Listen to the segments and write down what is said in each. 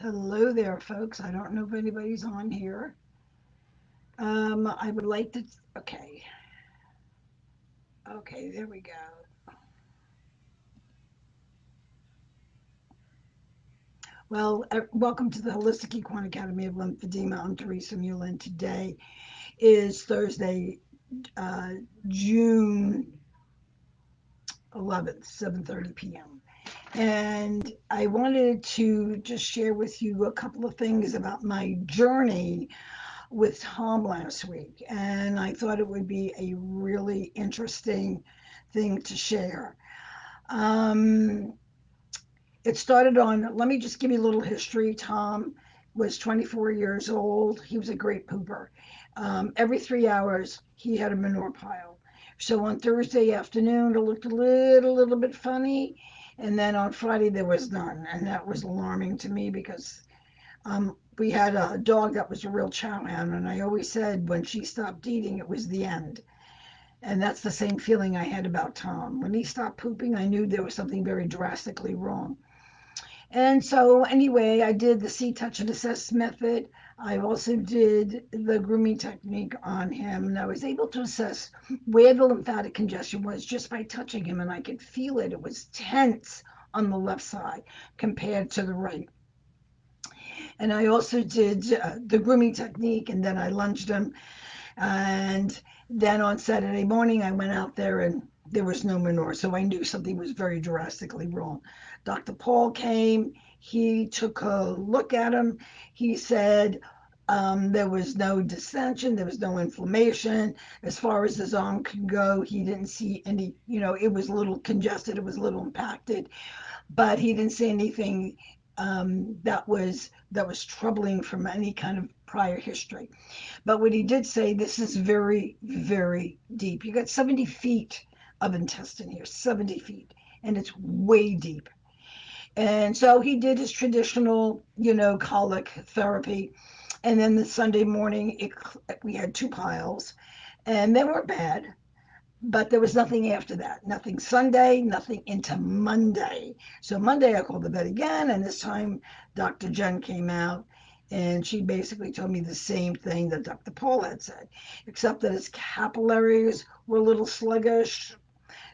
Hello there, folks. I don't know if anybody's on here. I would like to. Okay, okay, there we go. Well, welcome to the Holistic Equine Academy of Lymphedema. I'm Teresa Mullen. Today is Thursday, uh, June 11th, 7:30 p.m. And I wanted to just share with you a couple of things about my journey with Tom last week, and I thought it would be a really interesting thing to share. Um, it started on, let me just give you a little history. Tom was 24 years old. He was a great pooper. Every 3 hours, he had a manure pile. So on Thursday afternoon, it looked a little bit funny. And then on Friday, there was none. And that was alarming to me because we had a dog that was a real chowhound, and I always said when she stopped eating, it was the end. And that's the same feeling I had about Tom. When he stopped pooping, I knew there was something very drastically wrong. And so, anyway, I did the see, touch, and assess method. I also did the grooming technique on him, and I was able to assess where the lymphatic congestion was just by touching him, and I could feel it. It was tense on the left side compared to the right. And I also did the grooming technique, and then I lunged him. And then on Saturday morning, I went out there and there was no manure. So I knew something was very drastically wrong. Dr. Paul came, he took a look at him. He said, there was no dissension, there was no inflammation. As far as his arm could go, he didn't see any, it was a little congested, it was a little impacted, but he didn't see anything that was troubling from any kind of prior history. But what he did say, this is very, very deep. You got 70 feet of intestine here, 70 feet, and it's way deep. And so he did his traditional, colic therapy. And then the Sunday morning, we had two piles, and they weren't bad, but there was nothing after that. Nothing Sunday, nothing into Monday. So Monday, I called the vet again, and this time Dr. Jen came out, and she basically told me the same thing that Dr. Paul had said, except that his capillaries were a little sluggish.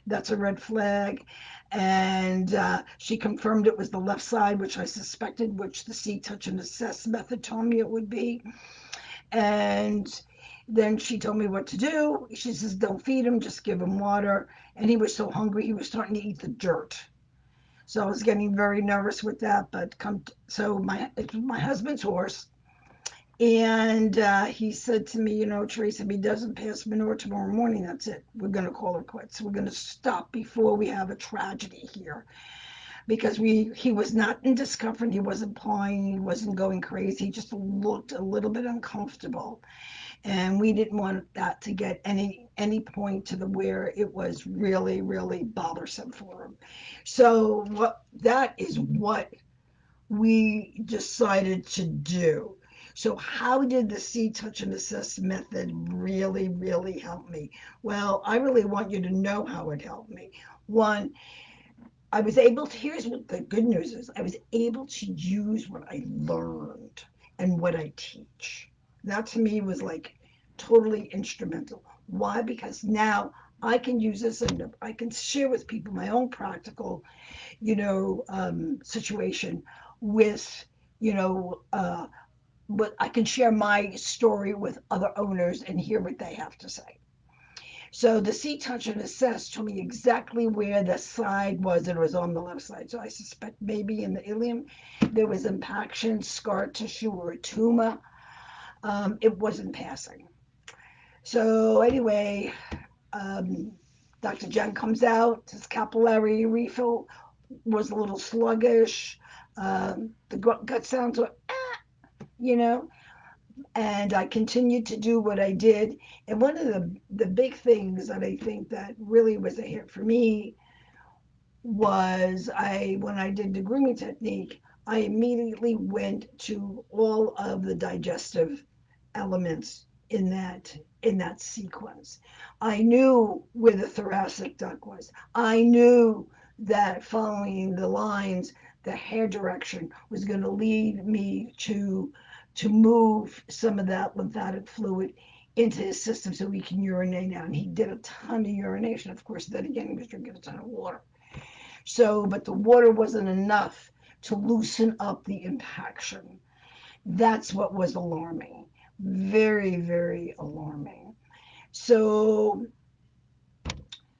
That's a red flag. And she confirmed it was the left side, which I suspected, which the see, touch, and assess method told me it would be. And then she told me what to do. She says, don't feed him, just give him water. And he was so hungry, he was starting to eat the dirt. So I was getting very nervous with that. But it was my husband's horse. And he said to me, Teresa, if he doesn't pass manure tomorrow morning, that's it. We're going to call it quits. We're going to stop before we have a tragedy here. Because he was not in discomfort. He wasn't pawing. He wasn't going crazy. He just looked a little bit uncomfortable, and we didn't want that to get any point to the where it was really, really bothersome for him. So that is what we decided to do. So how did the see, touch, and assess method really, really help me? Well, I really want you to know how it helped me. One, I was able to, here's what the good news is, I was able to use what I learned and what I teach. That to me was like totally instrumental. Why? Because now I can use this and I can share with people my own practical, situation with, you know, uh, what I can share my story with other owners and hear what they have to say. So the see, touch, and assess told me exactly where the side was, and it was on the left side. So I suspect maybe in the ilium there was impaction, scar tissue, or a tumor. It wasn't passing. So anyway, um, Dr. Jen comes out. His capillary refill was a little sluggish. The gut sounds were, you know, and I continued to do what I did. And one of the big things that I think that really was a hit for me was when I did the grooming technique, I immediately went to all of the digestive elements in that sequence. I knew where the thoracic duct was. I knew that following the lines the hair direction was going to lead me to move some of that lymphatic fluid into his system so he can urinate out. And he did a ton of urination. Of course, then again, he was drinking a ton of water. So, but the water wasn't enough to loosen up the impaction. That's what was alarming. Very, very alarming. So,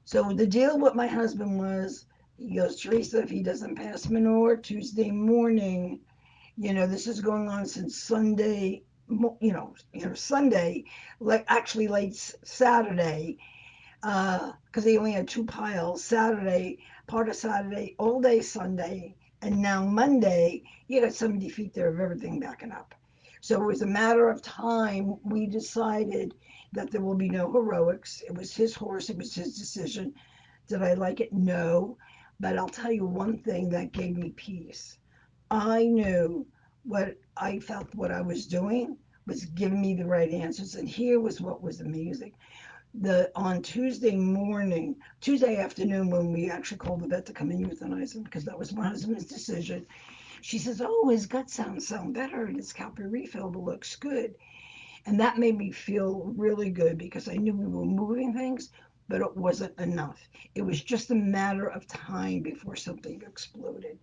so the deal with my husband was, he goes, Teresa, if he doesn't pass manure Tuesday morning, this is going on since Sunday, Sunday, like actually late Saturday, because they only had two piles. Saturday, part of Saturday, all day Sunday, and now Monday, you got 70 feet there of everything backing up. So it was a matter of time. We decided that there will be no heroics. It was his horse. It was his decision. Did I like it? No. But I'll tell you one thing that gave me peace. I knew what I felt what I was doing was giving me the right answers. And here was what was amazing. On Tuesday afternoon, when we actually called the vet to come and euthanize him, because that was my husband's decision, she says, "Oh, his gut sound better, and his scalp refill looks good," and that made me feel really good because I knew we were moving things, but it wasn't enough. It was just a matter of time before something exploded,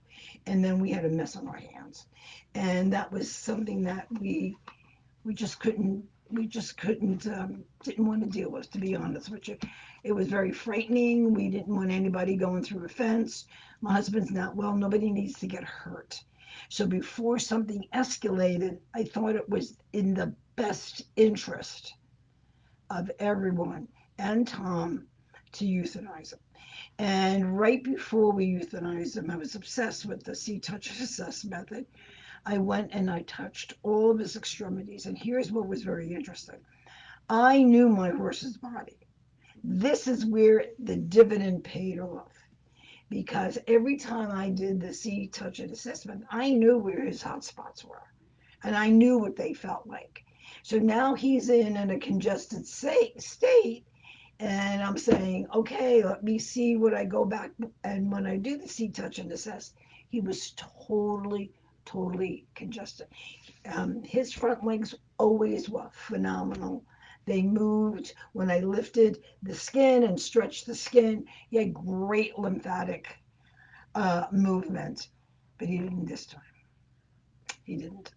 and then we had a mess on our hands, and that was something that we just couldn't didn't want to deal with, to be honest with you. It was very frightening. We didn't want anybody going through a fence. My husband's not well. Nobody needs to get hurt. So before something escalated, I thought it was in the best interest of everyone and Tom to euthanize him. And right before we euthanized him, I was obsessed with the see-touch assess method. I went and I touched all of his extremities. And here's what was very interesting. I knew my horse's body. This is where the dividend paid off because every time I did the see, touch, and assessment, I knew where his hot spots were and I knew what they felt like. So now he's in a congested state, and I'm saying, okay, let me see what I go back. And when I do the see, touch, and assess, he was totally congested. His front legs always were phenomenal. They moved when I lifted the skin and stretched the skin. He had great lymphatic movement, but he didn't this time. He didn't.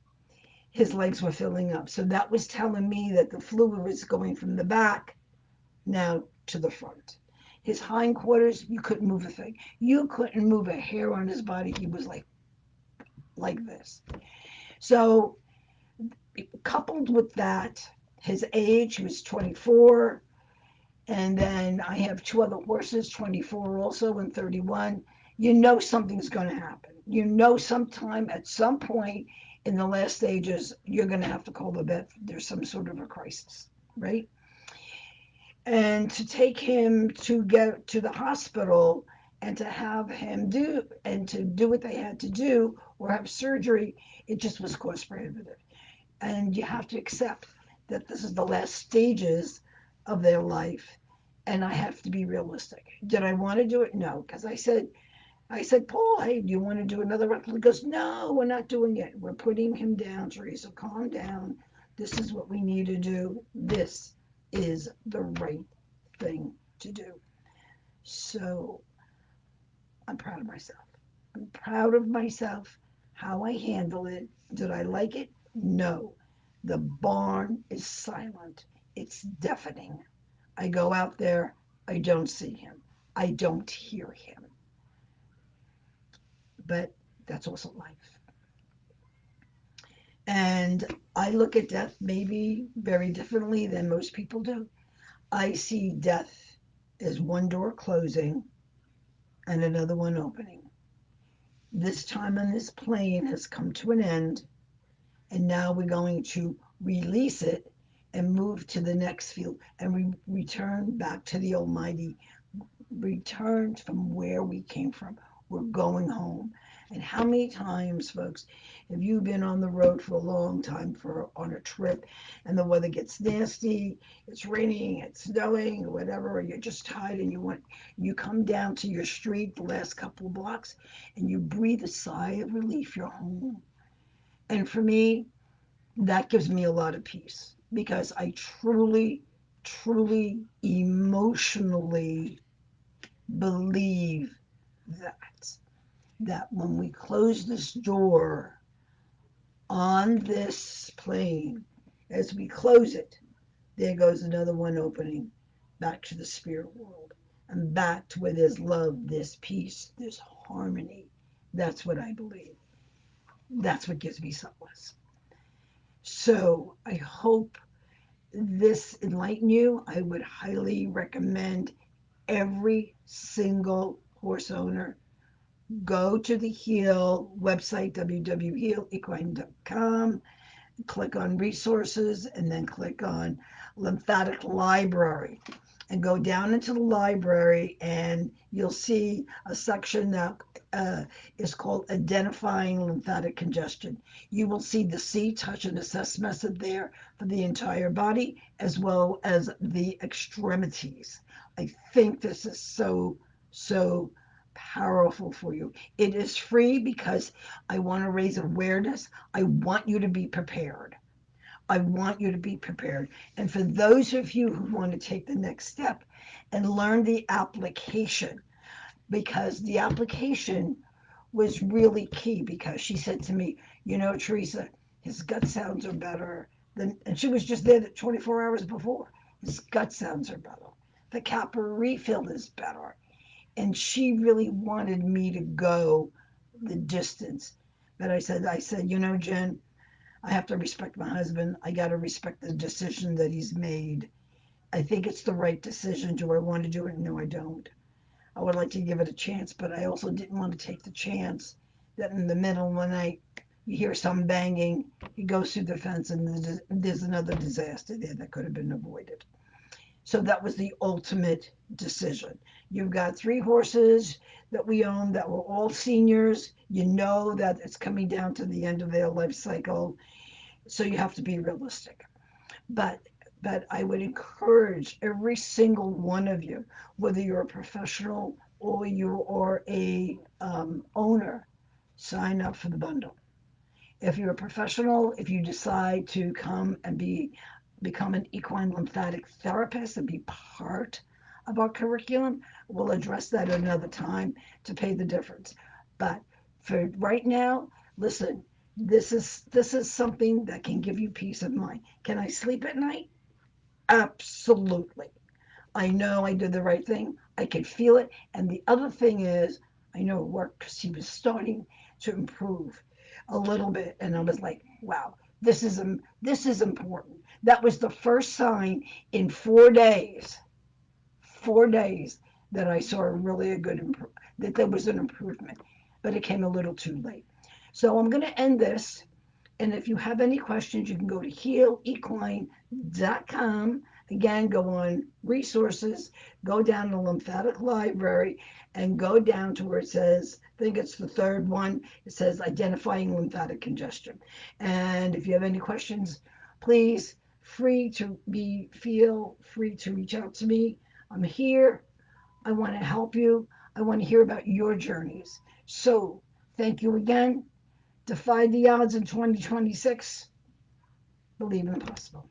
His legs were filling up. So that was telling me that the fluid was going from the back now to the front. His hindquarters, you couldn't move a thing. You couldn't move a hair on his body. He was like this. So coupled with that, his age, he was 24. And then I have two other horses, 24 also and 31. You know something's going to happen. You know sometime at some point in the last stages, you're going to have to call the vet. There's some sort of a crisis, right? And to take him to get to the hospital and to have him do what they had to do or have surgery, it just was cost prohibitive. And you have to accept that this is the last stages of their life, and I have to be realistic. Did I want to do it? No, because I said, Paul, hey, do you want to do another run? He goes, no, we're not doing it. We're putting him down, Teresa. Calm down. This is what we need to do. This is the right thing to do. So I'm proud of myself. I'm proud of myself, how I handle it. Did I like it? No. The barn is silent. It's deafening. I go out there, I don't see him. I don't hear him. But that's also life. And I look at death maybe very differently than most people do. I see death as one door closing and another one opening. This time on this plane has come to an end, and now we're going to release it and move to the next field and return back to the Almighty, return from where we came from. We're going home. And how many times, folks, have you been on the road for a long time on a trip and the weather gets nasty, it's raining, it's snowing, or whatever, or you're just tired and you come down to your street the last couple of blocks and you breathe a sigh of relief, you're home. And for me, that gives me a lot of peace because I truly, truly, emotionally believe that when we close this door on this plane, as we close it, there goes another one opening back to the spirit world and back to where there's love, there's peace, there's harmony. That's what I believe. That's what gives me solace. So I hope this enlighten you. I would highly recommend every single horse owner go to the Heal website, www.healequine.com, click on resources, and then click on lymphatic library. And go down into the library, and you'll see a section that is called Identifying Lymphatic Congestion. You will see the see, touch, and assess method there for the entire body, as well as the extremities. I think this is so, so powerful for you. It is free because I want to raise awareness. I want you to be prepared. I want you to be prepared. And for those of you who want to take the next step and learn the application, because the application was really key, because she said to me, you know, Teresa, his gut sounds are better than, and she was just there 24 hours before. His gut sounds are better. The Kappa refill is better. And she really wanted me to go the distance. But I said, you know, Jen, I have to respect my husband. I got to respect the decision that he's made. I think it's the right decision. Do I want to do it? No, I don't. I would like to give it a chance, but I also didn't want to take the chance that in the middle of the night you hear some banging, he goes through the fence, and there's another disaster there that could have been avoided. So that was the ultimate decision. You've got 3 horses that we own that were all seniors. You know that it's coming down to the end of their life cycle, so you have to be realistic. But I would encourage every single one of you, whether you're a professional or you are a owner, sign up for the bundle. If you're a professional, if you decide to come and become an equine lymphatic therapist and be part of our curriculum, we'll address that another time to pay the difference. But for right now, listen, this is something that can give you peace of mind. Can I sleep at night? Absolutely. I know I did the right thing. I could feel it. And the other thing is, I know it worked because he was starting to improve a little bit, and I was like, wow, this is important. That was the first sign in 4 days, 4 days, that I saw really a good that there was an improvement, but it came a little too late. So I'm going to end this. And if you have any questions, you can go to healequine.com. Again, go on resources, go down to lymphatic library, and go down to where it says, I think it's the third one, it says identifying lymphatic congestion. And if you have any questions, please feel free to reach out to me. I'm here. I want to help you. I want to hear about your journeys. So thank you again. Defy the odds in 2026. Believe in the possible.